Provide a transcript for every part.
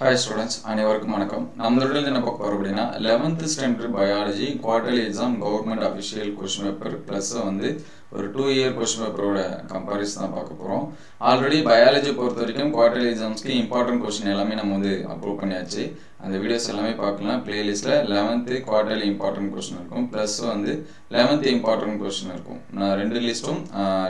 Hi students, அனைவருக்கும் வணக்கம். நம்மளோட என்ன பார்க்க போறோம் அப்படினா 11th standard biology quarterly exam government official question paper plus வந்து ஒரு 2 year question paper ஓட கம்பேரிசன் தான் பார்க்க போறோம். ஆல்ரெடி biology பொறுத்த வரைக்கும் quarterly examsக்கு important question எல்லாமே நம்ம வந்து அப்லோட் பண்ணியாச்சு. அந்த வீடியோஸ் எல்லாமே பார்க்கலாம். பிளேலிஸ்ட்ல 11th quarterly important question இருக்கும். plus வந்து 11th important question இருக்கும். நான் ரெண்டு லிஸ்டும்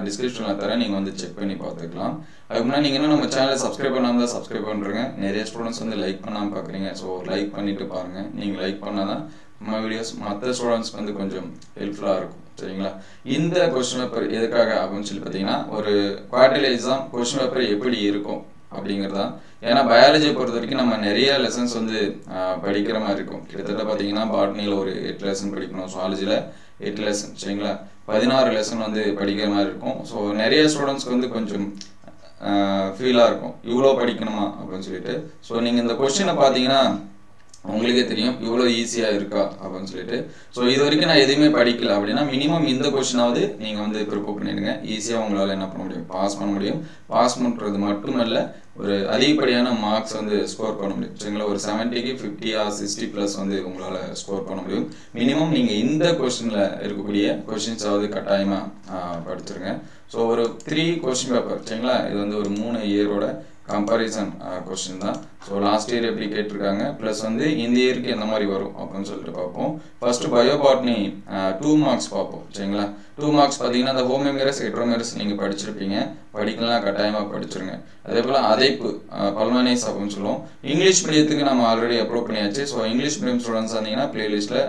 டிஸ்கிரிப்ஷன்ல தரேன். நீங்க வந்து செக் பண்ணி பார்த்துக்கலாம். அதுக்கு முன்னாடி நீங்க இன்னும் நம்ம சேனலை சப்ஸ்கிரைப் பண்ணாம இருந்தா சப்ஸ்கிரைப் பண்றீங்க. நிறைய ஸ்டூடண்ட்ஸ் வந்து லைக் பண்ணாம பார்க்கறீங்க. சோ லைக் பண்ணிட்டு பாருங்க. நீங்க லைக் பண்ணாதான் நம்ம வீடியோஸ் மற்ற ஸ்டூடண்ட்ஸ்க்கு வந்து கொஞ்சம் ஹெல்ப்ஃபுல்லா இருக்கும். சரிங்களா? இந்த क्वेश्चन பேப்பர் எதுக்காக அப்படினு சொல்லி பாத்தீங்கன்னா ஒரு குவார்ட்டர்லி எக்ஸாம் क्वेश्चन பேப்பர் எப்படி இருக்கும் அப்படிங்கறதா. ஏன்னா பயாலஜி பொறுத்த வரைக்கும் நம்ம நிறைய லெசன்ஸ் வந்து படிக்கிற மாதிரி இருக்கும். கிட்டத்தட்ட பாத்தீங்கன்னா பாட்னில ஒரு 8 லெசன் படிக்கணும், சுவாலஜில 8 லெசன், சரிங்களா? 16 லெசன் வந்து படிக்கிற மாதிரி இருக்கும். சோ நிறைய ஸ்டூடண்ட்ஸ்க்கு வந்து கொஞ்சம் ஃபீலா இருக்கும் இவ்ளோ படிக்கணுமா அப்படினு சொல்லிட்டு. சோ நீங்க இந்த क्वेश्चனை பாத்தீங்கன்னா உங்களுக்கே தெரியும் இவ்ளோ ஈஸியா இருக்கா அப்படினு சொல்லிட்டு. சோ இது வரைக்கும் நான் எதுவுமே படிக்கல அப்படினா மினிமம் இந்த क्वेश्चनाவது நீங்க வந்து ப்ரிப்பேர் பண்ணிடுங்க. ஈஸியா உங்களால என்ன பண்ண முடியும், பாஸ் பண்ண முடியும். பாஸ் பண்றது மட்டுமல்ல, ஒரு அதிகப்படியான மார்க்ஸ் வந்து ஸ்கோர் பண்ண முடியும். சரிங்களா? ஒரு 70க்கு 50 ஆர் 60 பிளஸ் வந்து உங்களால ஸ்கோர் பண்ண முடியும். மினிமம் நீங்க இந்த क्वेश्चनல இருக்கக்கூடிய क्वेश्चंसாவது கட்டாயமா படிச்சிருங்க. சோ ஒரு 3 क्वेश्चन பேப்பர், சரிங்களா? இது வந்து ஒரு 3 இயரோட கம்பேரிசன் क्वेश्चन தான். சோ லாஸ்ட் இயர் எப்படி கேட்டிருக்காங்க பிளஸ் வந்து இந்த இயருக்கு என்ன மாதிரி வரும் அப்படினு சொல்லிட்டு பார்ப்போம். ஃபர்ஸ்ட் பயோபாட்னி 2 மார்க்ஸ் பார்ப்போம். சரிங்களா? 2 மார்க்ஸ் பாத்தீங்கன்னா அந்த ஹோமோமெரஸ் ஹெட்ரோமெரஸ் நீங்க படிச்சிருப்பீங்க. படிக்கலாம், கட்டாயமா படிச்சிருங்க. அதேபோல அதைப்பு பல்மனைஸ் அப்படினு சொல்லுவோம். இங்கிலீஷ் மீடியத்துக்கு நம்ம ஆல்ரெடி அப்லோட் பண்ணியாச்சு. சோ இங்கிலீஷ் மீடியம் ஸ்டூடண்ட்ஸ் வந்தீங்கன்னா பிளேலிஸ்ட்ல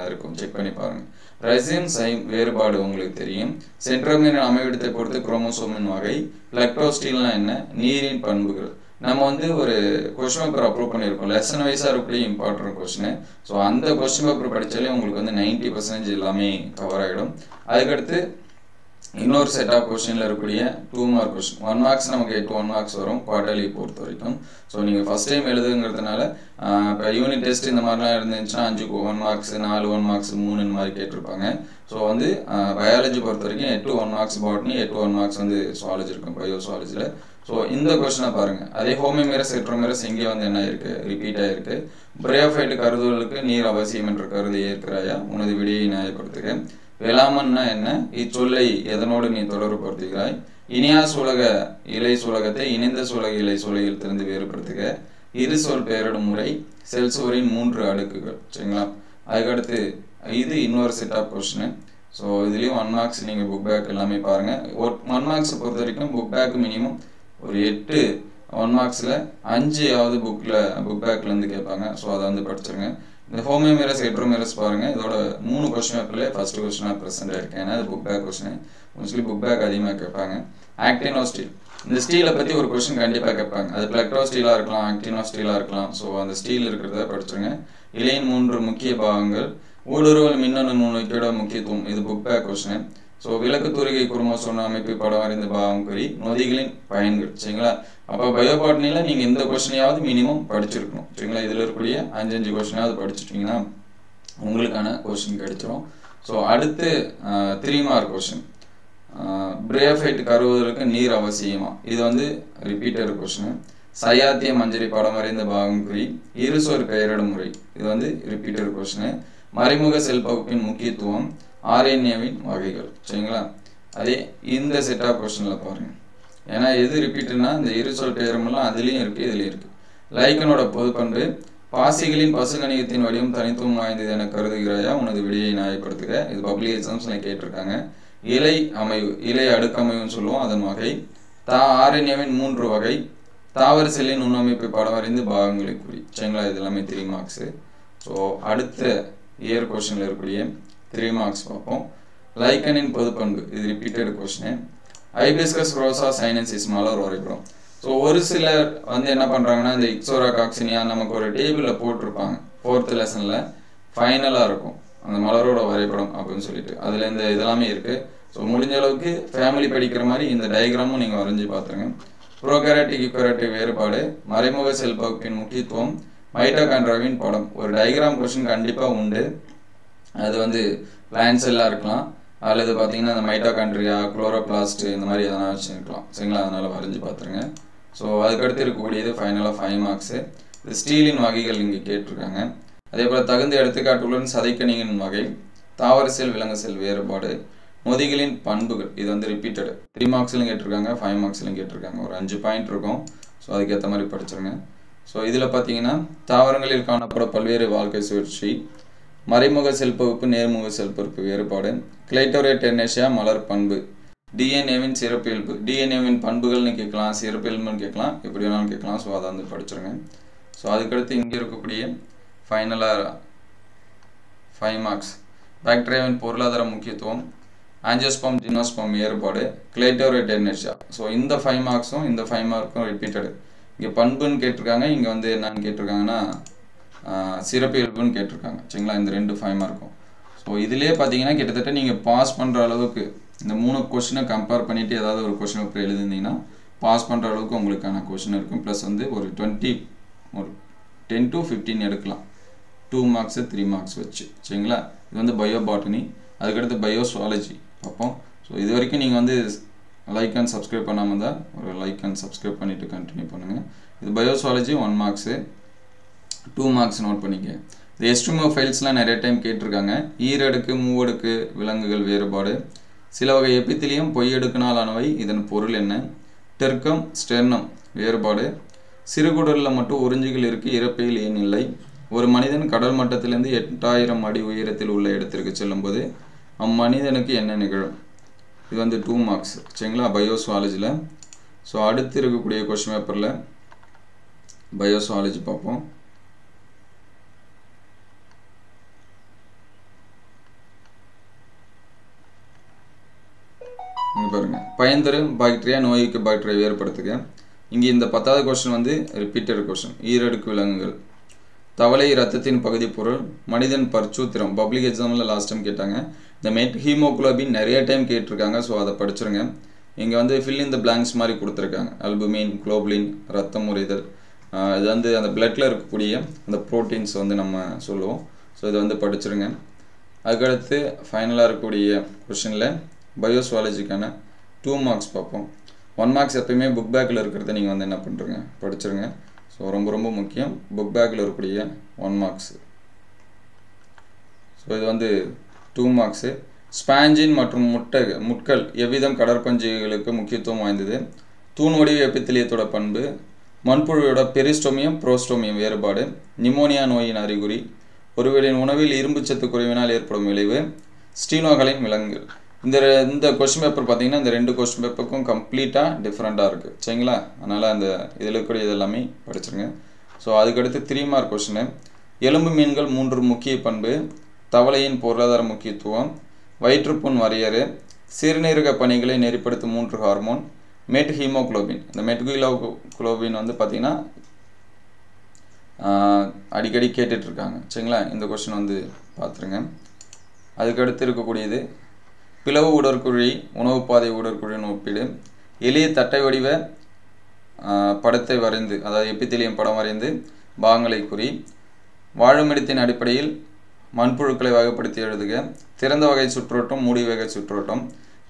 இருக்கும், செக் பண்ணி பாருங்க. ரெசின் சைம் வேறுபாடு உங்களுக்கு தெரியும். சென்ட்ரோமியர் அமைவிடத்தை பொறுத்து குரோமோசோமின் வகை. லக்டோஸ்டில்னா என்ன, நீரின் பண்புகள். நம்ம வந்து ஒரு क्वेश्चन பேப்பர் அப்லோட் பண்ணிருக்கோம். லெசன் வைஸா இருக்கக்கூடிய இம்பார்ட்டன்ட் क्वेश्चन. சோ அந்த क्वेश्चन பேப்பர் படிச்சாலே உங்களுக்கு வந்து 90% எல்லாமே கவர் ஆயிடும். அதுக்கு அடுத்து இன்னொரு செட் ஆஃப் क्वेश्चनல இருக்கக்கூடிய 2 மார்க் क्वेश्चन. 1 மார்க்ஸ் நமக்கு 8 1 மார்க்ஸ் வரும் குவார்ட்டர்லி பொறுத்த வரைக்கும். சோ நீங்க ஃபர்ஸ்ட் டைம் எழுதுங்கிறதுனால இப்ப யூனிட் டெஸ்ட் இந்த மாதிரிலாம் இருந்துச்சுன்னா 5க்கு 1 மார்க்ஸ், 4 1 மார்க்ஸ், 3 இந்த மாதிரி கேட்டிருப்பாங்க. சோ வந்து பயாலஜி பொறுத்த வரைக்கும் 8 1 மார்க்ஸ் பாட்னி, 8 1 மார்க்ஸ் வந்து சுவாலஜி இருக்கும், பயோ சுவாலஜில. சோ இந்த क्वेश्चனை பாருங்க. அதே ஹோமோமெரஸ் ஹெட்ரோமெரஸ் இங்க வந்து என்ன இருக்கு, ரிப்பீட் ஆயிருக்கு. பிரையோஃபைட் கருதுகளுக்கு நீர் அவசியம் என்ற கருதை ஏற்கிறாயா, உனது விடையை நியாயப்படுத்துக. வெளாமன்னா என்ன, இச்சொல்லை எதனோடு நீ தொடர்புபடுத்துகிறாய். இனியா சூலக இலை சூலகத்தை இணைந்த சூலக இலை சூலகில் திருந்து வேறுபடுத்துக. இரு சொல் பெயரிடும் முறை. செல்சோரின் 3 அடுக்குகள். சரிங்களா? அதுக்கடுத்து இது இன்னொரு செட் ஆஃப் क्वेश्चन. சோ இதுலயும் 1 மார்க்ஸ் நீங்க புக் பேக் எல்லாமே பாருங்க. 1 மார்க்ஸ் பொறுத்த வரைக்கும் புக் பேக் மினிமம் ஒரு 8 1 மார்க்ஸ்ல 5 ஆவது புக் பேக்ல இருந்து கேட்பாங்க. சோ அத வந்து படிச்சிருங்க. இந்த ஹோமோமெரஸ் ஹெட்ரோமெரஸ் பாருங்க. இதோட 3 क्वेश्चन பேப்பர்ல ஃபர்ஸ்ட் क्वेश्चनா பிரசன்ட் ஆயிருக்கு. ஏன்னா இது book back question. Mostly book back அதிகமா கேட்பாங்க. ஆக்டினோஸ்டீல், இந்த ஸ்டீலை பத்தி ஒரு क्वेश्चन கண்டிப்பா கேட்பாங்க. அது பிளக்டோஸ்டீலா இருக்கலாம், ஆக்டினோஸ்டீலா இருக்கலாம். சோ அந்த ஸ்டீல் இருக்கிறத படிச்சிருங்க. இலையின் 3 முக்கிய பாகங்கள். ஊடுருவல் மின்னணு நுண்ணுக்கியோட முக்கியத்துவம், இது புக் பேக் क्वेश्चन. சோ விளக்கு தூரிகை குரோமோசோம் அமைப்பு படம் வரைந்த பாகம் குறி. நொதிகளின் பயன்கள். சரிங்களா? அப்ப பயோபாட்னில நீங்க இந்த क्वेश्चनயாவது மினிமம் படிச்சிருக்கணும். சரிங்களா? இதுல இருக்கக்கூடிய 5 क्वेश्चनயாவது படிச்சிட்டீங்கன்னா உங்களுக்கான क्वेश्चन கிடைச்சிரும். சோ அடுத்து 3 மார்க் क्वेश्चन. பிரையோஃபைட் கருவுதலுக்கு நீர் அவசியமா, இது வந்து ரிப்பீட்டட் क्वेश्चन. சயாத்திய மஞ்சரி படம் வரைந்த பாகம் குறி. இருசொல் பெயரிடும் முறை, இது வந்து ரிப்பீட்டட் क्वेश्चन. மறைமுக செல் பகுப்பின் முக்கியத்துவம். ஆர்என்ஏவின் வகைகள். சரிங்களா? அதே இந்த செட் ஆஃப் क्वेश्चनல பாருங்க. ஏன்னா எது ரிப்பீட்னா இந்த இருசொல் பெயருமெல்லாம் அதுலயும் இருக்கு, இதுலயும் இருக்கு. லைக்கனோட பொதுப்பண்பு. பாசிகளின் பசுங்கணிகத்தின் வடிவம் தனித்துவம் வாய்ந்தது என கருதுகிறாயா, உனது விடையை நியாயப்படுத்துக. இது பப்ளிக் எக்ஸாம்ஸ்ல கேட்டிருக்காங்க. இலை அமைவு, இலை அடுக்கமைவுன்னு சொல்லுவோம், அதன் வகை. ஆர்என்ஏவின் 3 வகை. தாவர செல்லின் நுண்ணமைப்பை படம் வரைந்து பாகங்களை குறி. சரிங்களா? இது எல்லாமே 3 மார்க்ஸ். சோ அடுத்த இயர் क्वेश्चनல இருக்கக்கூடிய 3 மார்க்ஸ் பார்ப்போம். லைக்கனின் பொதுப்பண்பு, இது ரிப்பீட்டட் क्वेश्चन. ஹைபிஸ்கஸ் ரோசா சைனன்சிஸ் மலர் வரைபடம். சோ ஒரு சிலர் வந்து என்ன பண்றாங்கன்னா இந்த இக்ஸோரா காக்சினியா நமக்கு ஒரு டேபிள்ல போட்டுருப்பாங்க. 4th லெசன்ல ஃபைனலா இருக்கும் அந்த மலரோட வரைபடம் அப்படின்னு சொல்லிட்டு. அதுல இந்த இதெல்லாமே இருக்கு. சோ முடிஞ்ச அளவுக்கு ஃபேமிலி படிக்கிற மாதிரி இந்த டயகிராமும் நீங்க வரைஞ்சு பாத்துருங்க. ப்ரோகாரியோட்டிக் யூகாரியோட்டிக் வேறுபாடு. மறைமுக செல் பகுப்பின் முக்கியத்துவம். மைட்டோகாண்ட்ரியாவின் படம். ஒரு டயகிராம் क्वेश्चन கண்டிப்பா உண்டு. அது வந்து பிளான்ட் செல்லா இருக்கலாம், அல்லது பாத்தீங்கன்னா அந்த மைட்டோகாண்ட்ரியா, குளோரோபிளாஸ்ட் இந்த மாதிரி எதனா வச்சிருக்கலாம். சரிங்களா? அதனால வரைஞ்சு பாத்துருங்க. சோ அதுக்கு அடுத்து இருக்கக்கூடியது ஃபைனலா 5 மார்க்ஸ். இது ஸ்டீலின் வகைகள் இங்கே கேட்டிருக்காங்க. அதே போல் தகுந்த எடுத்துக்காட்டுடன் சதைக்கணிகளின் வகை, தாவர செல் விலங்கு செல் வேறுபாடு, நொதிகளின் பண்புகள். இது வந்து ரிப்பீட்டடு 3 மார்க்ஸ்லையும் கேட்டிருக்காங்க, 5 மார்க்ஸ்லையும் கேட்டிருக்காங்க. ஒரு 5 பாயிண்ட் இருக்கும். ஸோ அதுக்கேற்ற மாதிரி படிச்சிருங்க. ஸோ இதில் பார்த்தீங்கன்னா தாவரங்களில் காணப்படும் பல்வேறு வாழ்க்கை சுழற்சி, மறைமுக செல்பகுப்பு நேர்முக செல்பகுப்பு வேறுபாடு, கிளைட்டோரேட் டெர்னேஷியா மலர் பண்பு, டிஎன்ஏவின் சிறப்பியல்பு. டிஎன்ஏவின் பண்புகள்னு கேட்கலாம், சிறப்பியல்புன்னு கேட்கலாம், எப்படி வேணாலும் கேட்கலாம். ஸோ அதை வந்து படிச்சிருங்க. ஸோ அதுக்கடுத்து இங்கே இருக்கக்கூடிய ஃபைனலாக 5 மார்க்ஸ், பாக்டீரியாவின் பொருளாதார முக்கியத்துவம், ஆஞ்சியோஸ்பம் ஜிம்னோஸ்பம் வேறுபாடு, கிளைட்டோரேட் டெர்னேஷியா. ஸோ இந்த 5 மார்க்ஸும் இந்த 5 மார்க்கும் ரிப்பீட்டடு. இங்கே பண்புன்னு கேட்டிருக்காங்க, இங்கே வந்து என்னன்னு கேட்டிருக்காங்கன்னா சிறப்பியல்புன்னு கேட்டிருக்காங்க. சரிங்களா, இந்த 2 5 மார்க்கும். ஸோ இதிலே பார்த்தீங்கன்னா கிட்டத்தட்ட நீங்கள் பாஸ் பண்ணுற அளவுக்கு இந்த 3 கொஷினை கம்பேர் பண்ணிவிட்டு ஏதாவது ஒரு கொஷின் பேப்பர் எழுதிருந்தீங்கன்னா பாஸ் பண்ணுற அளவுக்கு உங்களுக்கான கொஷின் இருக்கும். ப்ளஸ் வந்து ஒரு 10 to 15 எடுக்கலாம், 2 மார்க்ஸு 3 மார்க்ஸ் வச்சு. சரிங்களா, இது வந்து பயோ பாட்டனி. அதுக்கடுத்து பயோசுவாலஜி பார்ப்போம். ஸோ இது வரைக்கும் நீங்கள் வந்து லைக் அண்ட் சப்ஸ்கிரைப் பண்ணாமல் தான் ஒரு லைக் அண்ட் சப்ஸ்கிரைப் பண்ணிவிட்டு கண்டினியூ பண்ணுங்கள். இது பயோசுவாலஜி 1 மார்க்ஸு, 2 மார்க்ஸ் நோட் பண்ணிக்க. இது எஸ்ட்ரிமோ ஃபைல்ஸ்லாம் நிறைய டைம் கேட்டிருக்காங்க. ஈரடுக்கு மூவடுக்கு விலங்குகள் வேறுபாடு, சில வகை எபித்திலியம் பொய்யடுக்கினாலானவை, இதன் பொருள் என்ன, டெர்க்கம் ஸ்டெர்னம் வேறுபாடு, சிறுகுடலில் மட்டும் உறிஞ்சிகள் இருக்கு, இறப்பையில் ஏன் இல்லை, ஒரு மனிதன் கடல் மட்டத்திலிருந்து 8000 அடி உயரத்தில் உள்ள இடத்திற்கு செல்லும்போது அம்மனிதனுக்கு என்ன நிகழும். இது வந்து 2 மார்க்ஸ். சரிங்களா, பயோசுவாலஜியில். ஸோ அடுத்து இருக்கக்கூடிய கொஸ்டின் பேப்பரில் பயோசுவாலஜி பார்ப்போம். இங்கே பாருங்க, பயன்தரும் பாக்டீரியா நோய்க்கு பாக்டீரியா வேறுபடுத்துக. இங்கே இந்த 10வது கொஸ்டின் வந்து ரிப்பீட்டட் கொஸ்டின். ஈரடுக்கு விலங்குகள், தவளை இரத்தத்தின் பகுதி பொருள், மனிதன் பர்ச்சூத்திரம். பப்ளிக் எக்ஸாமில் லாஸ்ட் டைம் கேட்டாங்க. இந்த மெட் ஹீமோகுளோபின் நிறைய டைம் கேட்டிருக்காங்க. ஸோ அதை படிச்சிருங்க. இங்கே வந்து ஃபில் இன் த பிளாங்க்ஸ் மாதிரி கொடுத்துருக்காங்க. அல்புமின், குளோபுலின், ரத்தம் உறைதல். இது வந்து அந்த பிளட்டில் இருக்கக்கூடிய அந்த ப்ரோட்டீன்ஸ் வந்து நம்ம சொல்லுவோம். ஸோ இதை வந்து படிச்சிருங்க. அதுக்கடுத்து ஃபைனலாக இருக்கக்கூடிய கொஷனில் பயோசுவாலஜிக்கான 2 மார்க்ஸ் பார்ப்போம். 1 மார்க்ஸ் எப்பயுமே புக் பேக்கில் இருக்கிறத நீங்கள் வந்து என்ன பண்ணுறீங்க, படிச்சிருங்க. ஸோ ரொம்ப ரொம்ப முக்கியம், புக் பேக்கில் இருக்கக்கூடிய 1 மார்க்ஸ். ஸோ இது வந்து 2 மார்க்ஸு. ஸ்பாஞ்சின் மற்றும் முட்கள் எவ்விதம் கடற்பஞ்சிகளுக்கு முக்கியத்துவம் வாய்ந்தது, தூண் வடிவ எபித்திலியத்தோட பண்பு, மண்புழுவோட பெரிஸ்டோமியம் புரோஸ்டோமியம் வேறுபாடு, நிமோனியா நோயின் அறிகுறி, ஒருவரின் உணவில் இரும்புச்சத்து குறைவினால் ஏற்படும் விளைவு, ஸ்டீனோகளின் விலங்குகள். இந்த கொஸ்டின் பேப்பர் பார்த்தீங்கன்னா இந்த 2 கொஸ்டின் பேப்பருக்கும் கம்ப்ளீட்டாக டிஃப்ரெண்ட்டாக இருக்குது. சரிங்களா, அதனால் அந்த இதில் இருக்கக்கூடிய இதெல்லாமே படிச்சிருங்க. ஸோ அதுக்கடுத்து 3 மார்க் கொஸ்டின், எலும்பு மீன்கள் 3 முக்கிய பண்பு, தவளையின் பொருளாதார முக்கியத்துவம், வயிற்றுப்புண் வரையறு, சிறுநீரக பணிகளை நெறிப்படுத்தும் 3 ஹார்மோன், மெட் ஹீமோகுளோபின். இந்த மெட்குலோபின் வந்து பார்த்தீங்கன்னா அடிக்கடி கேட்டுட்ருக்காங்க. சரிங்களா, இந்த கொஸ்டின் வந்து பார்த்துருங்க. அதுக்கடுத்து இருக்கக்கூடியது பிளவு உடற்குழி உணவு பாதை உடற்குழியின் ஒப்பீடு, எளிய தட்டை வடிவ படத்தை வரைந்து, அதாவது எபித்திலியம் படம் வரைந்து பாகங்களை குறி, வாழுமிடத்தின் அடிப்படையில் மண்புழுக்களை வகைப்படுத்தி எழுதுக, திறந்த வகை சுற்றோட்டம் மூடி வகை சுற்றோட்டம்,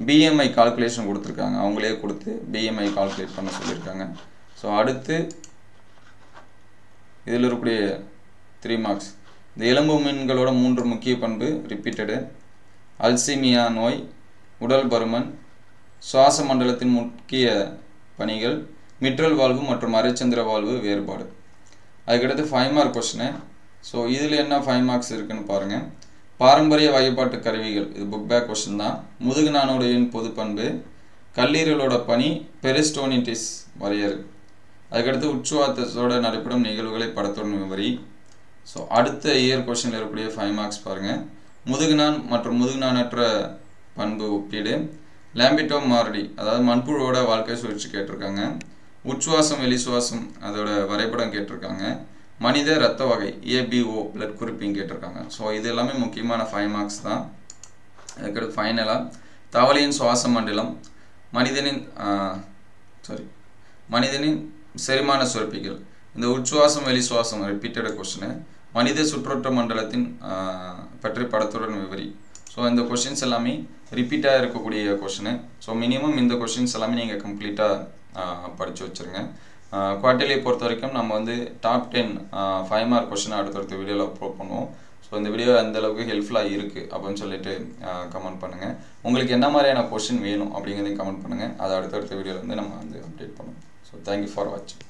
பிஎம்ஐ கால்குலேஷன் கொடுத்துருக்காங்க, அவங்களே கொடுத்து பிஎம்ஐ கால்குலேட் பண்ண சொல்லியிருக்காங்க. ஸோ அடுத்து இதில் இருக்கக்கூடிய 3 மார்க்ஸ், இந்த எலும்பு மீன்களோட 3 முக்கிய பண்பு ரிப்பீட்டடு, அல்சீமியா நோய், உடல் பருமன், சுவாச மண்டலத்தின் முக்கிய பணிகள், மிட்ரல் வாழ்வு மற்றும் அரைச்சந்திர வாழ்வு வேறுபாடு. அதுக்கடுத்து 5 மார்க் கொஸ்டின். ஸோ இதில் என்ன 5 மார்க்ஸ் இருக்குன்னு பாருங்கள். பாரம்பரிய வகைப்பாட்டு கருவிகள், இது புக் பேக் கொஸ்டின் தான். முதுகு நாணுடையின் பொது பண்பு, கல்லீரலோட பணி, பெரிஸ்டோனிட்டிஸ் வரையறு. அதுக்கடுத்து உச்சுவாத்தத்தோட நடைபெறும் நிகழ்வுகளை படத்துடன் விவரி. ஸோ அடுத்த இயர் கொஸ்டினில் இருக்கக்கூடிய 5 மார்க்ஸ் பாருங்கள். முதுகுநான் மற்றும் முதுகுநானற்ற பண்பு ஒப்பீடு, லாம்பிட்டோ மாரடி, அதாவது மண்புழுவோட வாழ்க்கை சுழற்சி கேட்டிருக்காங்க, உச்சுவாசம் வெளிசுவாசம் அதோட வரைபடம் கேட்டிருக்காங்க, மனித இரத்த வகை ஏபிஓ பிளட் குரூப்பிங் கேட்டிருக்காங்க. ஸோ இது எல்லாமே முக்கியமான 5 மார்க்ஸ் தான். அதுக்கடுத்து ஃபைனலாக தவளையின் சுவாச மண்டலம், மனிதனின் செரிமான சுரப்பிகள், இந்த உச்சுவாசம் வெளிசுவாசம் ரிப்பீட்டட் கொஸ்டின், மனித சுற்றோட்ட மண்டலத்தின் பற்றி படத்துடன் விவரி. ஸோ இந்த கொஷின்ஸ் எல்லாமே ரிப்பீட்டாக இருக்கக்கூடிய கொஷினு. ஸோ மினிமம் இந்த கொஷின்ஸ் எல்லாமே நீங்கள் கம்ப்ளீட்டாக படித்து வச்சுருங்க. குவார்ட்டர்லி பொறுத்த வரைக்கும் நம்ம வந்து டாப் 10 5 மார்க் கொஸ்டின் அடுத்தடுத்த வீடியோவில் அப்லோட் பண்ணுவோம். ஸோ இந்த வீடியோ அந்த அளவுக்கு ஹெல்ப்ஃபுல்லாக இருக்குது அப்படின்னு சொல்லிட்டு கமெண்ட் பண்ணுங்கள். உங்களுக்கு என்ன மாதிரியான கொஸ்டின் வேணும் அப்படிங்கிறதையும் கமெண்ட் பண்ணுங்கள். அதை அடுத்தடுத்த வீடியோவில் வந்து நம்ம வந்து அப்டேட் பண்ணுவோம். ஸோ தேங்க்யூ ஃபார் வாட்சிங்.